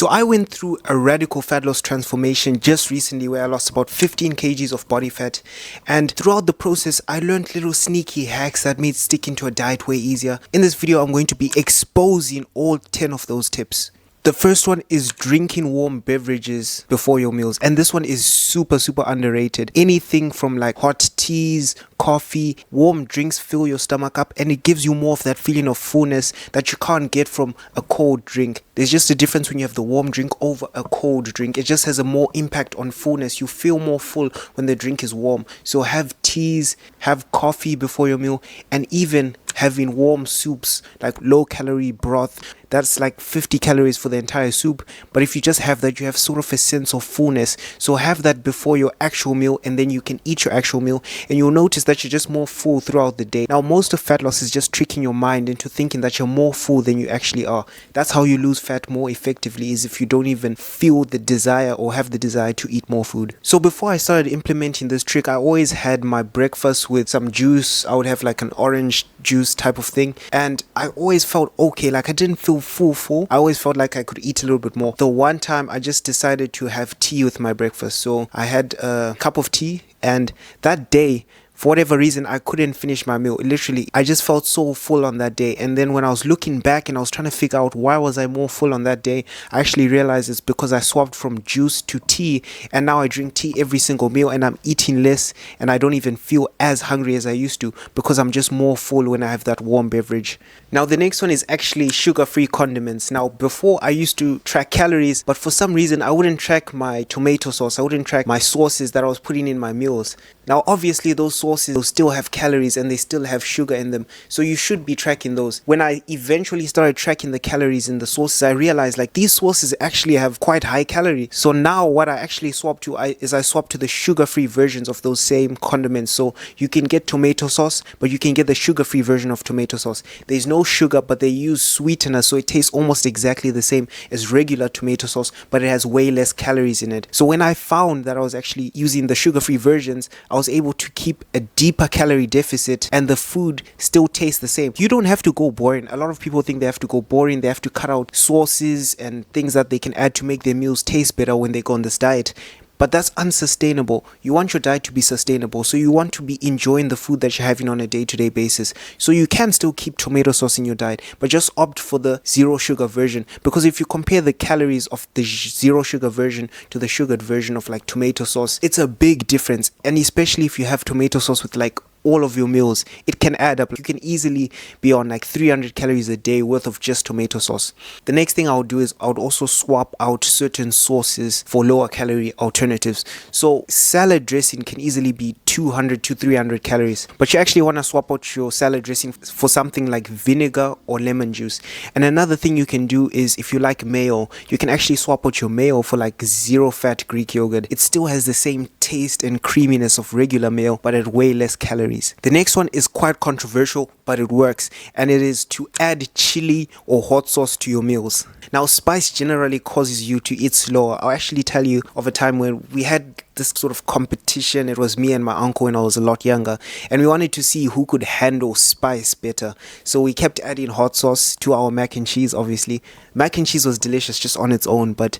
So I went through a radical fat loss transformation just recently where I lost about 15 kgs of body fat, and throughout the process I learned little sneaky hacks that made sticking to a diet way easier. In this video I'm going to be exposing all 10 of those tips. The first one is drinking warm beverages before your meals, and this one is super underrated. Anything from like hot teas, coffee, warm drinks fill your stomach up, and it gives you more of that feeling of fullness that you can't get from a cold drink. There's just a difference when you have the warm drink over a cold drink. It just has a more impact on fullness. You feel more full when the drink is warm. So have teas, have coffee before your meal, and even having warm soups like low calorie broth. That's like 50 calories for the entire soup, but if you just have that, you have sort of a sense of fullness. So have that before your actual meal, and then you can eat your actual meal, and you'll notice that you're just more full throughout the day. Now, most of fat loss is just tricking your mind into thinking that you're more full than you actually are. That's how you lose fat more effectively, is if you don't even feel the desire or have the desire to eat more food. So before I started implementing this trick, I always had my breakfast with some juice. I would have like an orange juice type of thing, and I always felt okay. Like I didn't feel full. I always felt like I could eat a little bit more. The one time I just decided to have tea with my breakfast, so I had a cup of tea, and that day, for whatever reason, I couldn't finish my meal. Literally, I just felt so full on that day. And then when I was looking back and I was trying to figure out why was I more full on that day, I actually realized it's because I swapped from juice to tea, and now I drink tea every single meal, and I'm eating less, and I don't even feel as hungry as I used to because I'm just more full when I have that warm beverage. Now the next one is actually sugar-free condiments. Now before I used to track calories, but for some reason I wouldn't track my tomato sauce. I wouldn't track my sauces that I was putting in my meals. Now obviously those sauces will still have calories and they still have sugar in them, so you should be tracking those. When I eventually started tracking the calories in the sauces, I realized like these sauces actually have quite high calories. So now what I actually swapped to is I swapped to the sugar-free versions of those same condiments. So you can get tomato sauce, but you can get the sugar-free version of tomato sauce. There's no sugar, but they use sweetener, so it tastes almost exactly the same as regular tomato sauce, but it has way less calories in it. So when I found that I was actually using the sugar-free versions, I was able to keep a deeper calorie deficit and the food still tastes the same. You don't have to go boring. A lot of people think they have to go boring. They have to cut out sauces and things that they can add to make their meals taste better when they go on this diet. But that's unsustainable. You want your diet to be sustainable, so you want to be enjoying the food that you're having on a day-to-day basis. So you can still keep tomato sauce in your diet, but just opt for the zero sugar version, because if you compare the calories of the zero sugar version to the sugared version of like tomato sauce, it's a big difference. And especially if you have tomato sauce with like all of your meals, it can add up. You can easily be on like 300 calories a day worth of just tomato sauce. The next thing I would do is I would also swap out certain sauces for lower calorie alternatives. So salad dressing can easily be 200 to 300 calories, but you actually want to swap out your salad dressing for something like vinegar or lemon juice. And another thing you can do is, if you like mayo, you can actually swap out your mayo for like zero fat Greek yogurt. It still has the same taste and creaminess of regular mayo, but at way less calories. The next one is quite controversial, but it works, and it is to add chili or hot sauce to your meals. Now, spice generally causes you to eat slower. I'll actually tell you of a time when we had this sort of competition. It was me and my uncle when I was a lot younger, and we wanted to see who could handle spice better. So we kept adding hot sauce to our mac and cheese. Obviously, mac and cheese was delicious just on its own, but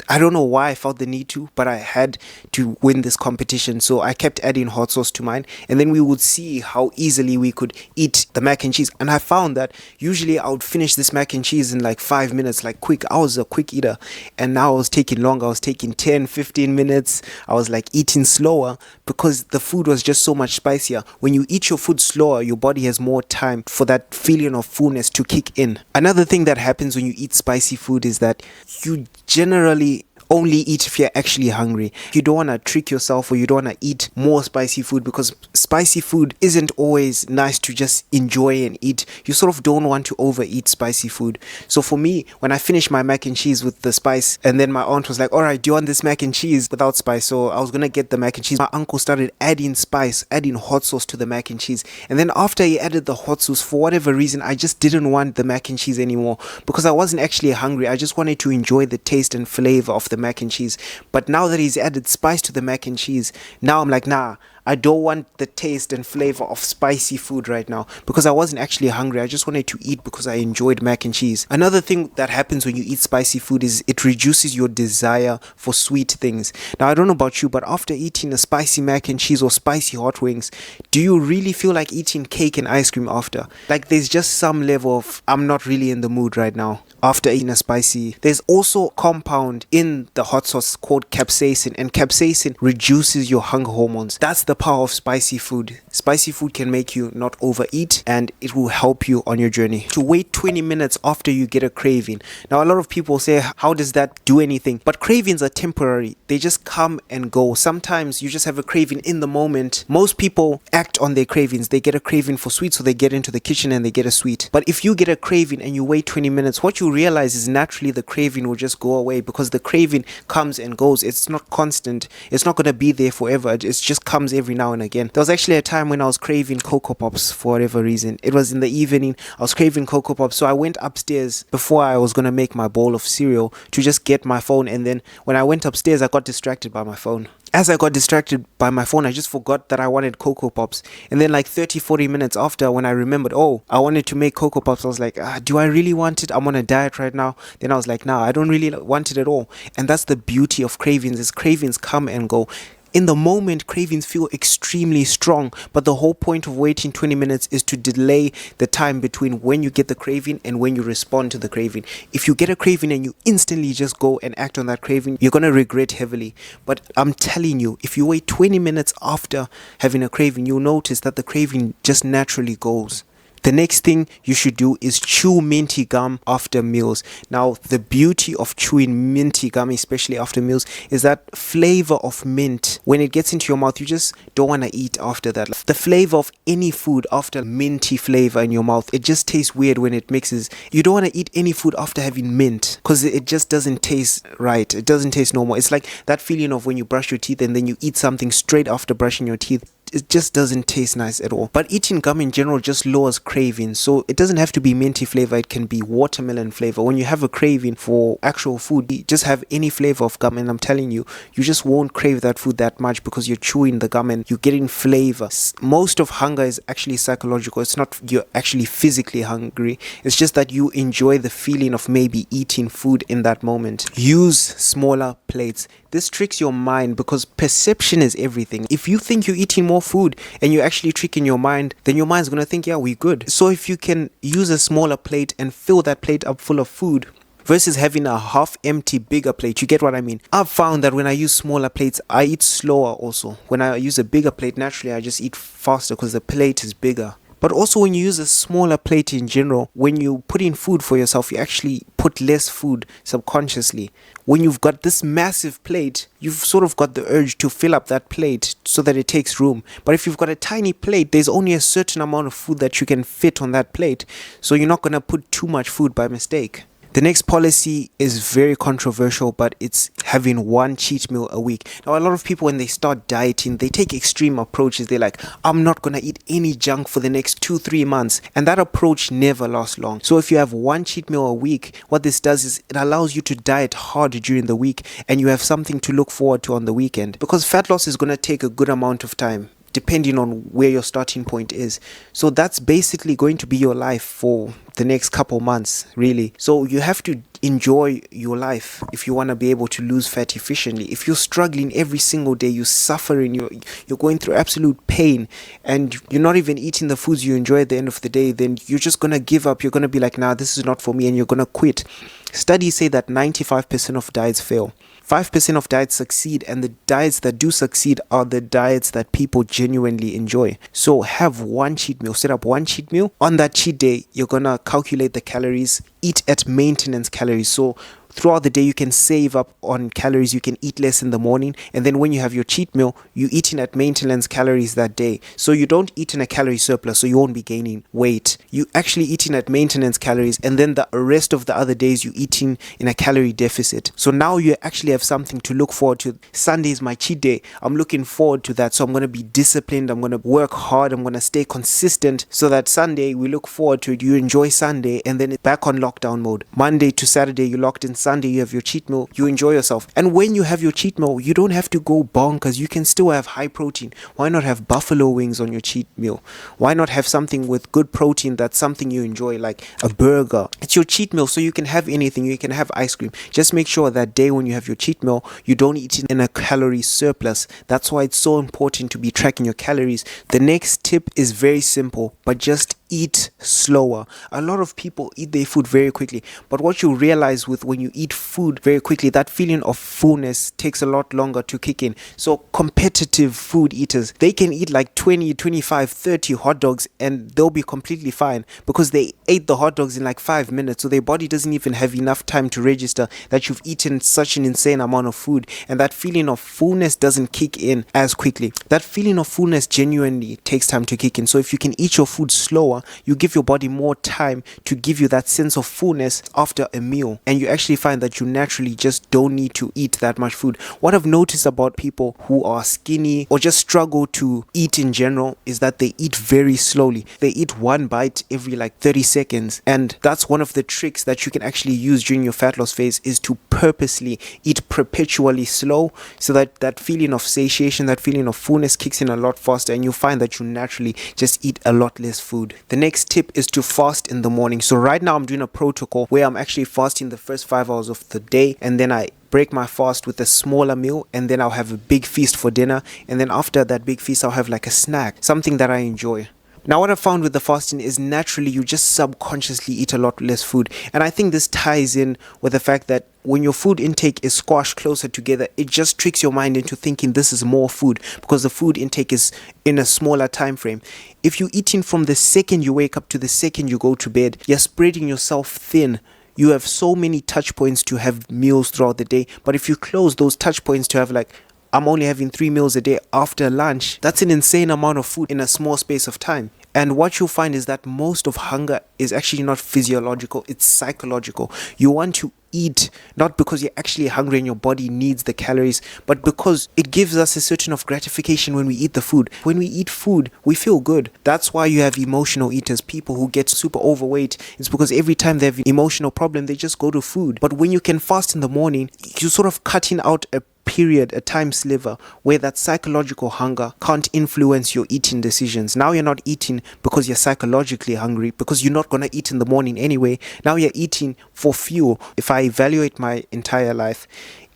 I don't know why I felt the need to, but I had to win this competition. So I kept adding hot sauce to mine, and then we would see how easily we could eat the mac and cheese. And I found that usually I would finish this mac and cheese in like 5 minutes, like quick. I was a quick eater, and now I was taking longer. I was taking 10, 15 minutes. I was like eating slower because the food was just so much spicier. When you eat your food slower, your body has more time for that feeling of fullness to kick in. Another thing that happens when you eat spicy food is that you generally only eat if you're actually hungry. You don't want to trick yourself, or you don't want to eat more spicy food, because spicy food isn't always nice to just enjoy and eat. You sort of don't want to overeat spicy food. So for me, when I finished my mac and cheese with the spice, and then my aunt was like, alright, do you want this mac and cheese without spice? So I was gonna get the mac and cheese. My uncle started adding spice, adding hot sauce to the mac and cheese, and then after he added the hot sauce, for whatever reason, I just didn't want the mac and cheese anymore, because I wasn't actually hungry. I just wanted to enjoy the taste and flavor of the mac and cheese. But now that he's added spice to the mac and cheese, now I'm like, nah, I don't want the taste and flavor of spicy food right now, because I wasn't actually hungry. I just wanted to eat because I enjoyed mac and cheese. Another thing that happens when you eat spicy food is it reduces your desire for sweet things. Now, I don't know about you, but after eating a spicy mac and cheese or spicy hot wings, do you really feel like eating cake and ice cream after? Like, there's just some level of, I'm not really in the mood right now after eating a spicy. There's also a compound in the hot sauce called capsaicin, and capsaicin reduces your hunger hormones. That's the power of spicy food. Spicy food can make you not overeat, and it will help you on your journey. To wait 20 minutes after you get a craving. Now, a lot of people say, how does that do anything? But cravings are temporary. They just come and go. Sometimes you just have a craving in the moment. Most people act on their cravings. They get a craving for sweet, so they get into the kitchen and they get a sweet. But if you get a craving and you wait 20 minutes, what you realize is naturally the craving will just go away, because the craving comes and goes. It's not constant. It's not going to be there forever. It just comes every now and again. There was actually a time when I was craving Cocoa Pops for whatever reason. It was in the evening. I was craving Cocoa Pops, so I went upstairs before I was going to make my bowl of cereal to just get my phone. And then when I went upstairs, I got distracted by my phone. As I got distracted by my phone, I just forgot that I wanted Cocoa Pops. And then like 30-40 minutes after, when I remembered, oh, I wanted to make Cocoa Pops, I was like, do I really want it? I'm on a diet right now. Then I was like, nah, I don't really want it at all. And that's the beauty of cravings, is cravings come and go. In the moment, cravings feel extremely strong, but the whole point of waiting 20 minutes is to delay the time between when you get the craving and when you respond to the craving. If you get a craving and you instantly just go and act on that craving, you're going to regret heavily. But I'm telling you, if you wait 20 minutes after having a craving, you'll notice that the craving just naturally goes. The next thing you should do is chew minty gum after meals. Now, the beauty of chewing minty gum, especially after meals, is that flavor of mint. When it gets into your mouth, you just don't want to eat after that. The flavor of any food after minty flavor in your mouth, it just tastes weird when it mixes. You don't want to eat any food after having mint, because it just doesn't taste right. It doesn't taste normal. It's like that feeling of when you brush your teeth and then you eat something straight after brushing your teeth. It just doesn't taste nice at all. But eating gum in general just lowers cravings. So it doesn't have to be minty flavor. It can be watermelon flavor. When you have a craving for actual food, you just have any flavor of gum, and I'm telling you, you just won't crave that food that much because you're chewing the gum and you're getting flavor. Most of hunger is actually psychological. It's not you're actually physically hungry. It's just that you enjoy the feeling of maybe eating food in that moment. Use smaller plates. This tricks your mind, because perception is everything. If you think you're eating more food and you're actually tricking your mind, then your mind's gonna think, yeah, we're good. So if you can use a smaller plate and fill that plate up full of food versus having a half empty bigger plate, you get what I mean? I've found that when I use smaller plates, I eat slower also. When I use a bigger plate, naturally I just eat faster because the plate is bigger. But also when you use a smaller plate in general, when you put in food for yourself, you actually put less food subconsciously. When you've got this massive plate, you've sort of got the urge to fill up that plate so that it takes room. But if you've got a tiny plate, there's only a certain amount of food that you can fit on that plate. So you're not going to put too much food by mistake. The next policy is very controversial, but it's having one cheat meal a week. Now, a lot of people, when they start dieting, they take extreme approaches. They're like, I'm not going to eat any junk for the next 2-3 months. And that approach never lasts long. So if you have one cheat meal a week, what this does is it allows you to diet hard during the week, and you have something to look forward to on the weekend. Because fat loss is going to take a good amount of time, depending on where your starting point is. So that's basically going to be your life for the next couple months, really. So you have to enjoy your life if you want to be able to lose fat efficiently. If you're struggling every single day, you're suffering, you're going through absolute pain, and you're not even eating the foods you enjoy at the end of the day, then you're just going to give up. You're going to be like, nah, this is not for me, and you're going to quit. Studies say that 95% of diets fail. 5% of diets succeed, and the diets that do succeed are the diets that people genuinely enjoy. So have one cheat meal, set up one cheat meal. On that cheat day, you're gonna calculate the calories, eat at maintenance calories. So throughout the day, you can save up on calories. You can eat less in the morning, and then when you have your cheat meal, you eating at maintenance calories that day. So you don't eat in a calorie surplus, so you won't be gaining weight. You actually eating at maintenance calories, and then the rest of the other days you eating in a calorie deficit. So now you actually have something to look forward to. Sunday is my cheat day. I'm looking forward to that. So I'm going to be disciplined. I'm going to work hard. I'm going to stay consistent so that Sunday we look forward to it. You enjoy Sunday, and then it's back on lockdown mode. Monday to Saturday, you locked in Sunday you have your cheat meal, you enjoy yourself. And when you have your cheat meal, you don't have to go bonkers. You can still have high protein. Why not have buffalo wings on your cheat meal? Why not have something with good protein that's something you enjoy, like a burger? It's your cheat meal, so you can have anything. You can have ice cream. Just make sure that day when you have your cheat meal, you don't eat it in a calorie surplus. That's why it's so important to be tracking your calories. The next tip is very simple, but just eat slower. A lot of people eat their food very quickly, but what you realize with when you eat food very quickly, that feeling of fullness takes a lot longer to kick in. So competitive food eaters, they can eat like 20, 25, 30 hot dogs and they'll be completely fine because they ate the hot dogs in like 5 minutes, so their body doesn't even have enough time to register that you've eaten such an insane amount of food, and that feeling of fullness doesn't kick in as quickly. That feeling of fullness genuinely takes time to kick in. So if you can eat your food slower, you give your body more time to give you that sense of fullness after a meal, and you actually find that you naturally just don't need to eat that much food. What I've noticed about people who are skinny or just struggle to eat in general is that they eat very slowly. They eat one bite every like 30 seconds, and that's one of the tricks that you can actually use during your fat loss phase, is to purposely eat perpetually slow, so that that feeling of satiation, that feeling of fullness kicks in a lot faster, and you find that you naturally just eat a lot less food. The next tip is to fast in the morning. So right now I'm doing a protocol where I'm actually fasting the first 5 hours of the day, and then I break my fast with a smaller meal, and then I'll have a big feast for dinner, and then after that big feast I'll have like a snack, something that I enjoy. Now what I found with the fasting is naturally you just subconsciously eat a lot less food, and I think this ties in with the fact that when your food intake is squashed closer together, it just tricks your mind into thinking this is more food because the food intake is in a smaller time frame. If you're eating from the second you wake up to the second you go to bed, you're spreading yourself thin. You have so many touch points to have meals throughout the day, but if you close those touch points to have like, I'm only having 3 meals a day after lunch, that's an insane amount of food in a small space of time. And what you'll find is that most of hunger is actually not physiological, it's psychological. You want to eat not because you're actually hungry and your body needs the calories, but because it gives us a certain of gratification when we eat the food. When we eat food, we feel good. That's why you have emotional eaters, people who get super overweight. It's because every time they have an emotional problem, they just go to food. But when you can fast in the morning, you're sort of cutting out a period, a time sliver where that psychological hunger can't influence your eating decisions. Now you're not eating because you're psychologically hungry, because you're not going to eat in the morning anyway. Now you're eating for fuel. If I evaluate my entire life,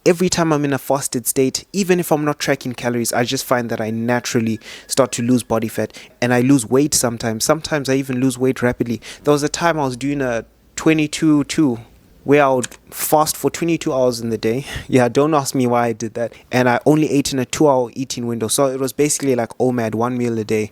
every time I'm in a fasted state, even if I'm not tracking calories, I just find that I naturally start to lose body fat, and I lose weight sometimes. Sometimes I even lose weight rapidly. There was a time I was doing a 22-2 where I would fast for 22 hours in the day. Yeah, don't ask me why I did that. And I only ate in a 2-hour eating window. So it was basically like OMAD, 1 meal a day.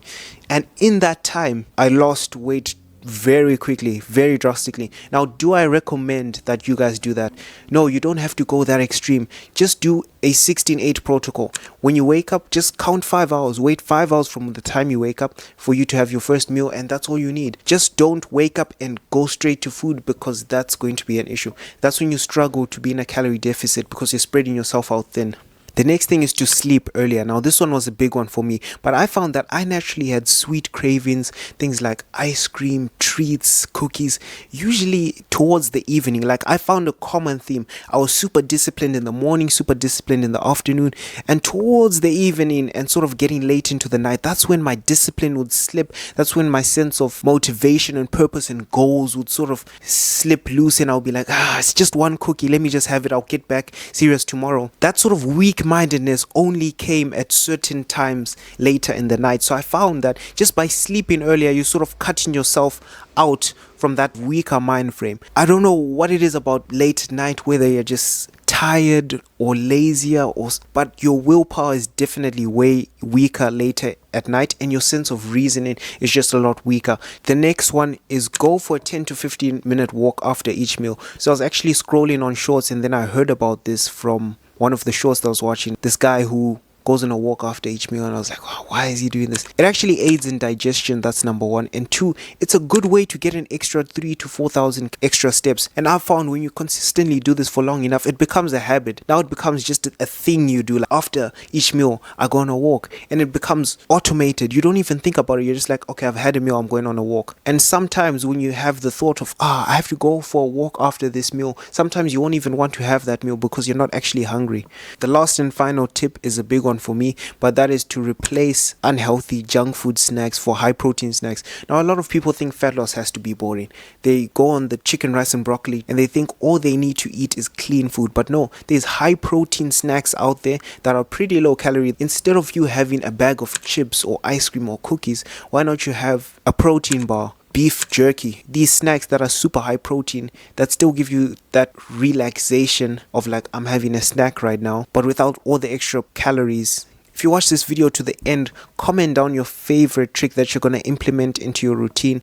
And in that time, I lost weight very quickly, very drastically. Now, do I recommend that you guys do that? No, you don't have to go that extreme. Just do a 16-8 protocol. When you wake up, just count 5 hours. Wait 5 hours from the time you wake up for you to have your first meal, and that's all you need. Just don't wake up and go straight to food, because that's going to be an issue. That's when you struggle to be in a calorie deficit, because you're spreading yourself out thin. The next thing is to sleep earlier. Now, this one was a big one for me, but I found that I naturally had sweet cravings, things like ice cream, treats, cookies, usually towards the evening. Like, I found a common theme. I was super disciplined in the morning, super disciplined in the afternoon, and towards the evening and sort of getting late into the night, that's when my discipline would slip. That's when my sense of motivation and purpose and goals would sort of slip loose, and I'll be like, it's just one cookie, let me just have it, I'll get back serious tomorrow. That sort of weak-mindedness only came at certain times later in the night. So I found that just by sleeping earlier, you're sort of cutting yourself out from that weaker mind frame. I don't know what it is about late night, whether you're just tired or lazier, but your willpower is definitely way weaker later at night, and your sense of reasoning is just a lot weaker. The next one is go for a 10 to 15 minute walk after each meal. So I was actually scrolling on shorts, and then I heard about this from one of the shows that I was watching. This guy who goes on a walk after each meal, and I was like, wow, why is he doing this? It actually aids in digestion, that's number one. And two, it's a good way to get an extra 3,000 to 4,000 extra steps. And I've found when you consistently do this for long enough, it becomes a habit. Now it becomes just a thing you do. Like after each meal, I go on a walk, and it becomes automated. You don't even think about it. You're just like, okay, I've had a meal, I'm going on a walk. And sometimes when you have the thought of, I have to go for a walk after this meal, sometimes you won't even want to have that meal because you're not actually hungry. The last and final tip is a big one for me, but that is to replace unhealthy junk food snacks for high protein snacks. Now, a lot of people think fat loss has to be boring. They go on the chicken, rice, and broccoli, and they think all they need to eat is clean food. But no, there's high protein snacks out there that are pretty low calorie. Instead of you having a bag of chips or ice cream or cookies, why not you have a protein bar, beef jerky, these snacks that are super high protein that still give you that relaxation of like, I'm having a snack right now, but without all the extra calories. If you watch this video to the end, comment down your favorite trick that you're going to implement into your routine.